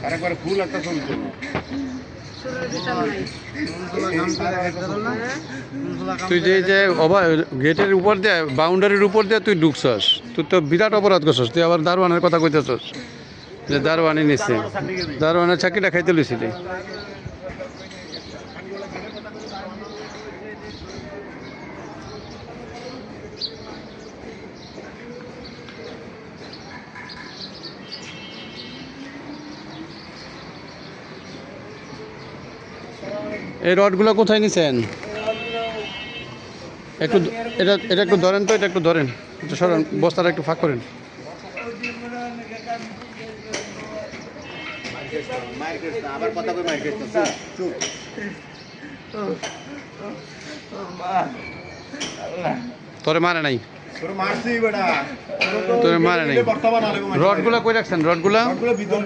আরেকবার ফুল একটা চলছে তুই যে গেটের উপর দিয়ে বাউন্ডারির উপর দিয়ে তুই ঢুকছস তুই তো বিরাট অপরাধ করছস তুই আবার দারোয়ানের কথা কইতেছস যে দারোয়ানি নিচ্ছে দারোয়ানের চাকরিটা খাইতে লইছিলি এই রডগুলো কোথায় নিছেন একটু এটা একটু ধরেন তো এটা একটু ধরেন একটু সরেন বস্তাটা একটু ফাঁক করেন আবার কথা কই মার খেতে চুপ তোরে মারে নাই তোর মারছি বেটা তোরে মারে নাই বর্তমান আলে রডগুলো কই রাখছেন রডগুলো ভিতর